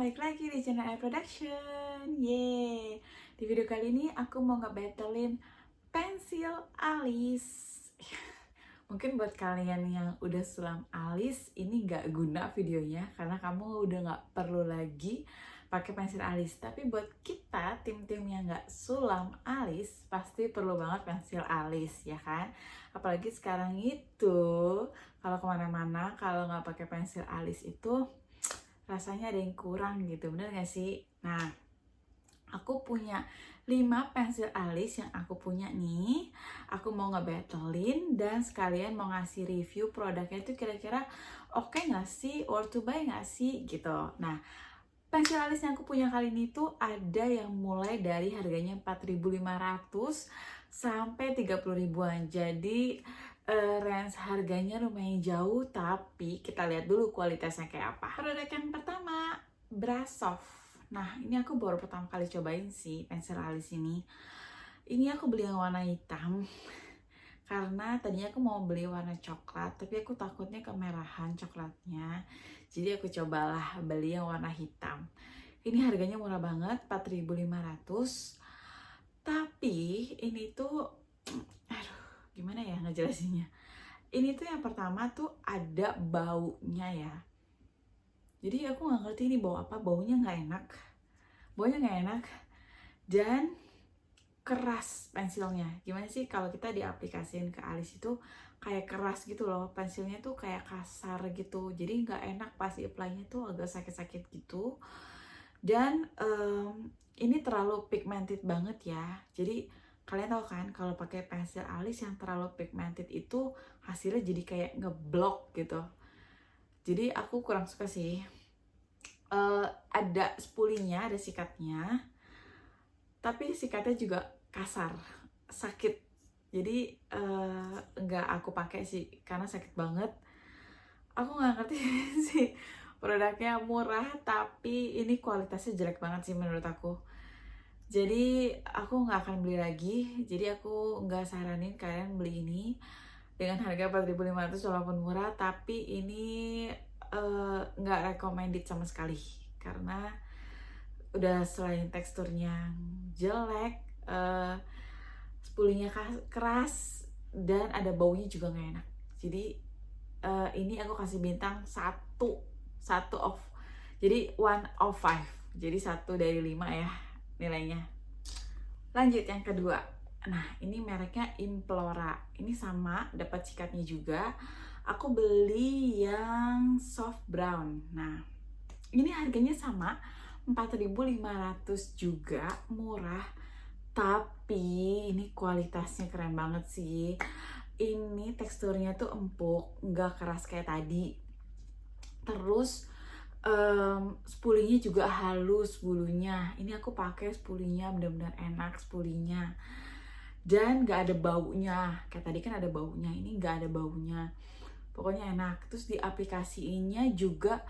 balik lagi di channel Air Production. Yeay. Di video kali ini aku mau nge-battlein pensil alis. Mungkin buat kalian yang udah sulam alis, ini gak guna videonya karena kamu udah gak perlu lagi pakai pensil alis. Tapi buat kita, tim-tim yang gak sulam alis, pasti perlu banget pensil alis, ya kan? Apalagi sekarang itu, kalau kemana-mana, kalau nggak pakai pensil alis itu rasanya ada yang kurang gitu, bener gak sih? Nah, aku punya 5 pensil alis yang aku punya nih. Aku mau ngebattlein dan sekalian mau ngasih review produknya itu kira-kira oke gak sih, worth to buy gak sih gitu. Nah, pensil alis yang aku punya kali ini tuh ada yang mulai dari harganya 4.500 sampai 30 ribuan. Jadi range harganya lumayan jauh, tapi kita lihat dulu kualitasnya kayak apa. Produk yang pertama, Brasoft. Nah, ini aku baru pertama kali cobain sih pensil alis ini. Ini aku beli yang warna hitam karena tadinya aku mau beli warna coklat, tapi aku takutnya kemerahan coklatnya. Jadi aku cobalah beli yang warna hitam. Ini harganya murah banget, 4.500. Tapi ini tuh gimana ya ngejelasinnya? Ini tuh yang pertama tuh ada baunya ya. Jadi aku nggak ngerti ini bau apa, baunya nggak enak. Baunya nggak enak dan keras pensilnya. Gimana sih kalau kita diaplikasiin ke alis itu kayak keras gitu loh. Pensilnya tuh kayak kasar gitu. Jadi nggak enak pas di-apply-nya tuh agak sakit-sakit gitu. Dan ini terlalu pigmented banget ya. Jadi kalian tahu kan kalau pakai pensil alis yang terlalu pigmented itu hasilnya jadi kayak ngeblok gitu. Jadi aku kurang suka sih. Ada spulinya, ada sikatnya. Tapi sikatnya juga kasar, sakit. Jadi nggak aku pakai sih karena sakit banget. Aku nggak ngerti sih, produknya murah tapi ini kualitasnya jelek banget sih menurut aku. Jadi aku nggak akan beli lagi. Jadi aku nggak saranin kalian beli ini dengan harga 4.500 walaupun murah, tapi ini nggak recommended sama sekali karena udah selain teksturnya jelek, spulinya keras dan ada baunya juga nggak enak. Jadi ini aku kasih bintang 1 of, jadi 1/5, jadi 1 dari 5 ya nilainya. Lanjut yang kedua. Nah, ini mereknya Implora. Ini sama, dapat sikatnya juga. Aku beli yang soft brown. Nah, ini harganya sama, 4.500 juga, murah. Tapi ini kualitasnya keren banget sih. Ini teksturnya tuh empuk, nggak keras kayak tadi. Terus spulinya juga halus bulunya. Ini aku pakai spulinya benar-benar enak spulinya. Dan nggak ada baunya. Kayak tadi kan ada baunya, ini nggak ada baunya. Pokoknya enak. Terus di aplikasiinnya juga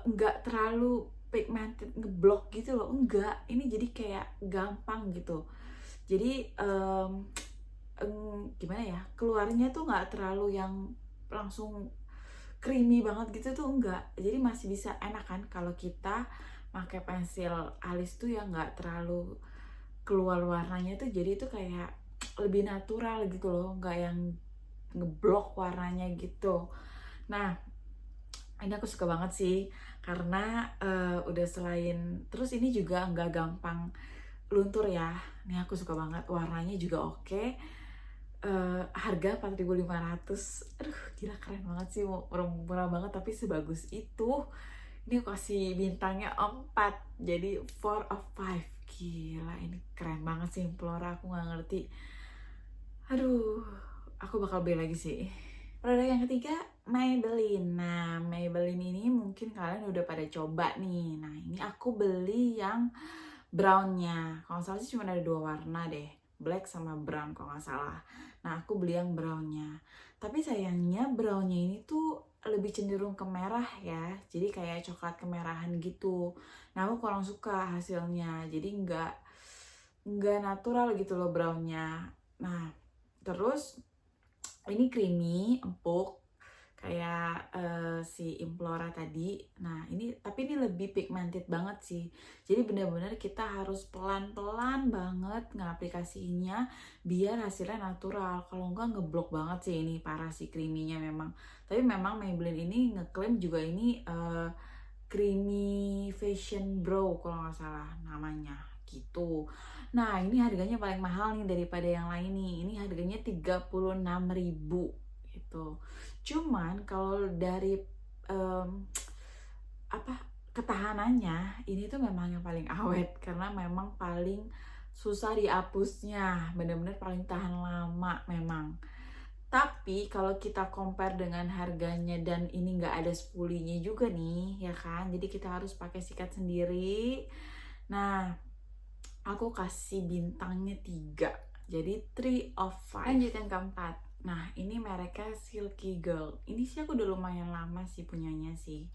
nggak terlalu pigmented ngeblok gitu loh, enggak. Ini jadi kayak gampang gitu. Jadi gimana ya, keluarnya tuh nggak terlalu yang langsung creamy banget gitu tuh, enggak. Jadi masih bisa enak kan kalau kita pakai pensil alis tuh yang nggak terlalu keluar warnanya tuh, jadi itu kayak lebih natural gitu loh, nggak yang ngeblok warnanya gitu. Nah, ini aku suka banget sih karena udah selain, terus ini juga nggak gampang luntur ya. Ini aku suka banget, warnanya juga oke. Harga 4.500. Aduh, gila keren banget sih, murah banget tapi sebagus itu. Ini aku kasih bintangnya 4, jadi 4/5. Gila, ini keren banget sih Implora, aku nggak ngerti. Aduh, aku bakal beli lagi sih. Produk yang ketiga, Maybelline. Nah, Maybelline ini mungkin kalian udah pada coba nih. Nah, ini aku beli yang brownnya. Kalau nggak salah sih cuma ada 2 warna deh, black sama brown kalau nggak salah. Nah, aku beli yang brownnya. Tapi sayangnya brownnya ini tuh lebih cenderung ke merah ya. Jadi kayak coklat kemerahan gitu. Nah, aku kurang suka hasilnya. Jadi nggak natural gitu loh brownnya. Nah, terus ini creamy, empuk. kayak si Implora tadi. Nah ini tapi ini lebih pigmented banget sih, jadi benar-benar kita harus pelan-pelan banget ngaplikasinya biar hasilnya natural. Kalau enggak ngeblok banget sih, ini parah sih creamy-nya memang. Tapi memang Maybelline ini ngeklaim juga ini creamy fashion brow kalau nggak salah namanya gitu. Nah ini harganya paling mahal nih daripada yang lain nih, ini harganya 36.000 gitu. Cuman kalau dari apa ketahanannya ini tuh memang yang paling awet karena memang paling susah dihapusnya, bener-bener paling tahan lama memang. Tapi kalau kita compare dengan harganya dan ini nggak ada spulinya juga nih, ya kan? Jadi kita harus pakai sikat sendiri. Nah, aku kasih bintangnya 3. Jadi 3 of 5. Lanjut yang keempat. Nah, ini mereknya Silky Girl. Ini sih aku udah lumayan lama sih punyanya sih.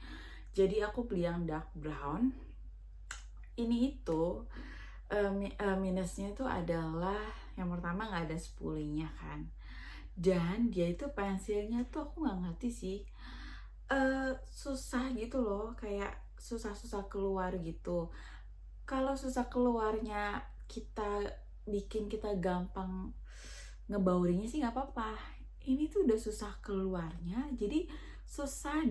Jadi aku beli yang dark brown. Ini itu minusnya itu adalah yang pertama nggak ada spulinya kan. Dan dia itu pensilnya tuh aku nggak ngerti sih, susah gitu loh, kayak susah-susah keluar gitu. Kalau susah keluarnya kita bikin kita gampang ngebaurinya sih nggak apa-apa. Ini tuh udah susah keluarnya, jadi susah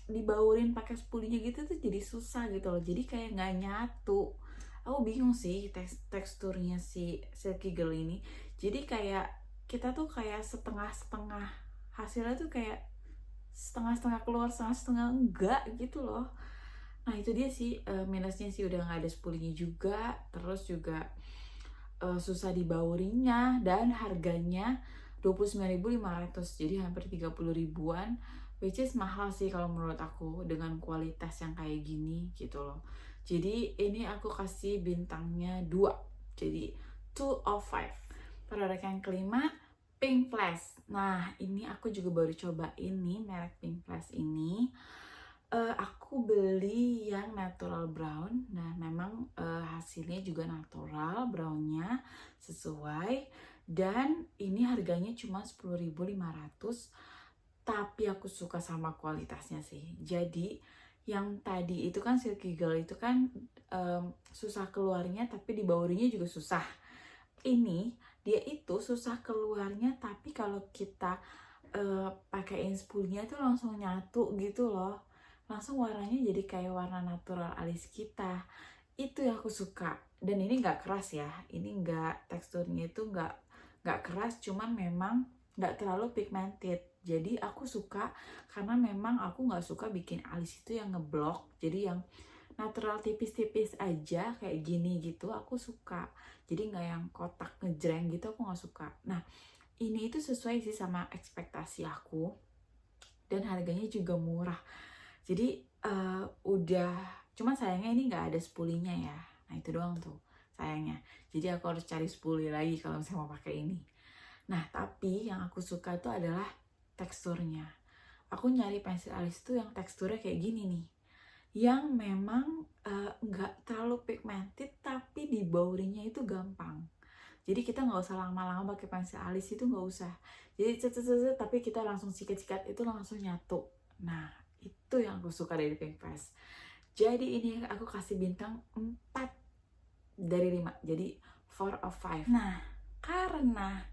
dibaurin pakai spulinya gitu tuh jadi susah gitu loh. Jadi kayak nggak nyatu. Aku bingung sih teksturnya si Silky Girl ini. Jadi kayak kita tuh kayak setengah-setengah, hasilnya tuh kayak setengah-setengah keluar, setengah-setengah enggak gitu loh. Nah itu dia sih minusnya sih, udah nggak ada spulinya juga, terus juga susah dibaurinya, dan harganya 29.500, jadi hampir 30 ribuan, which is mahal sih kalau menurut aku dengan kualitas yang kayak gini gitu loh. Jadi ini aku kasih bintangnya 2, jadi 2 of 5. Produk yang kelima, Pink Flash. Nah ini aku juga baru coba ini merek Pink Flash ini. Aku beli yang natural brown. Nah memang hasilnya juga natural brownnya sesuai, dan ini harganya cuma 10.500. Tapi aku suka sama kualitasnya sih. Jadi yang tadi itu kan Silky Girl itu kan susah keluarnya tapi dibaurinya juga susah. Ini dia itu susah keluarnya tapi kalau kita pakaiin spulnya tuh langsung nyatu gitu loh, langsung warnanya jadi kayak warna natural alis kita. Itu yang aku suka. Dan ini nggak keras ya, ini nggak, teksturnya itu nggak keras, cuman memang nggak terlalu pigmented. Jadi aku suka karena memang aku nggak suka bikin alis itu yang ngeblok, jadi yang natural tipis-tipis aja kayak gini gitu aku suka. Jadi nggak yang kotak ngejreng gitu, aku nggak suka. Nah ini itu sesuai sih sama ekspektasi aku, dan harganya juga murah. Jadi udah, cuman sayangnya ini nggak ada spulinya ya. Nah itu doang tuh sayangnya. Jadi aku harus cari spuli lagi kalau misalnya mau pakai ini. Nah tapi yang aku suka itu adalah teksturnya. Aku nyari pensil alis tuh yang teksturnya kayak gini nih, yang memang nggak terlalu pigmented tapi dibaurinya itu gampang. Jadi kita nggak usah lama-lama pakai pensil alis, itu nggak usah. Jadi tapi kita langsung sikat-sikat itu langsung nyatu. Nah itu yang aku suka dari Pink Flash. Jadi ini aku kasih bintang 4 dari 5, jadi 4 of 5. Nah karena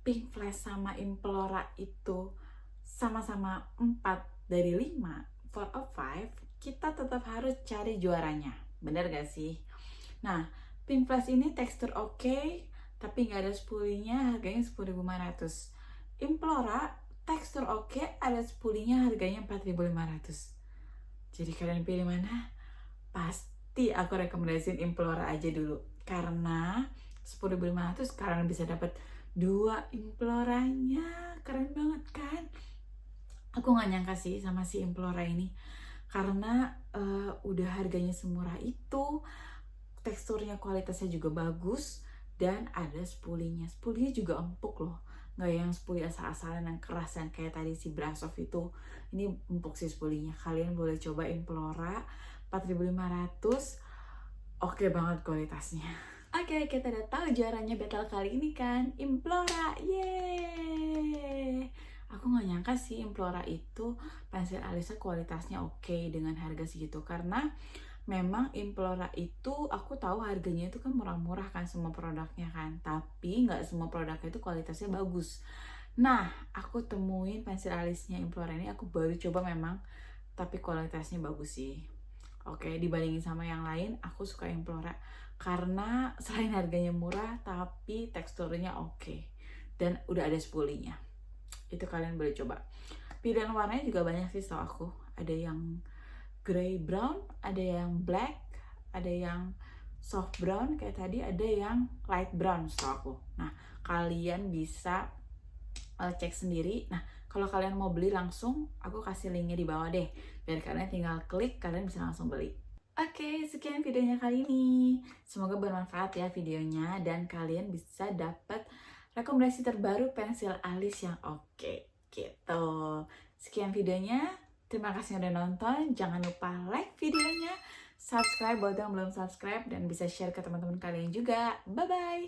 Pink Flash sama Implora itu sama-sama 4 dari 5, 4 of 5, kita tetap harus cari juaranya, bener gak sih? Nah Pink Flash ini tekstur oke, tapi nggak ada spulinya, harganya 10.500. Implora tekstur oke, ada spulinya, harganya 4.500. Jadi kalian pilih mana? Pasti aku rekomendasiin Implora aja dulu, karena 10.500 kalian bisa dapat 2 Imploranya. Keren banget kan? Aku nggak nyangka sih sama si Implora ini, karena udah harganya semurah itu, teksturnya kualitasnya juga bagus, dan ada spulinya. Spulinya juga empuk loh, nggak yang spuli asal-asalan yang keras yang kayak tadi si Brasov itu. Ini empuk sih spulinya. Kalian boleh coba Implora 4.500, oke banget kualitasnya. Oke, kita udah tahu juaranya battle kali ini kan, Implora. Yeay, Aku nggak nyangka sih Implora itu pensil alisnya kualitasnya oke dengan harga segitu, karena memang Implora itu aku tahu harganya itu kan murah-murah kan semua produknya kan, tapi nggak semua produknya itu kualitasnya bagus. Nah, aku temuin pensil alisnya Implora ini, aku baru coba memang, tapi kualitasnya bagus sih. Oke, dibandingin sama yang lain, aku suka Implora karena selain harganya murah, tapi teksturnya oke dan udah ada spulinya. Itu kalian boleh coba. Pilihan warnanya juga banyak sih setahu aku. Ada yang grey brown, ada yang black, ada yang soft brown kayak tadi, ada yang light brown setahu aku. Nah, kalian bisa cek sendiri. Nah, kalau kalian mau beli langsung, aku kasih linknya di bawah deh. Biar kalian tinggal klik, kalian bisa langsung beli. Oke, sekian videonya kali ini. Semoga bermanfaat ya videonya dan kalian bisa dapat rekomendasi terbaru pensil alis yang oke gitu. Sekian videonya. Terima kasih udah nonton. Jangan lupa like videonya, subscribe buat yang belum subscribe, dan bisa share ke teman-teman kalian juga. Bye-bye.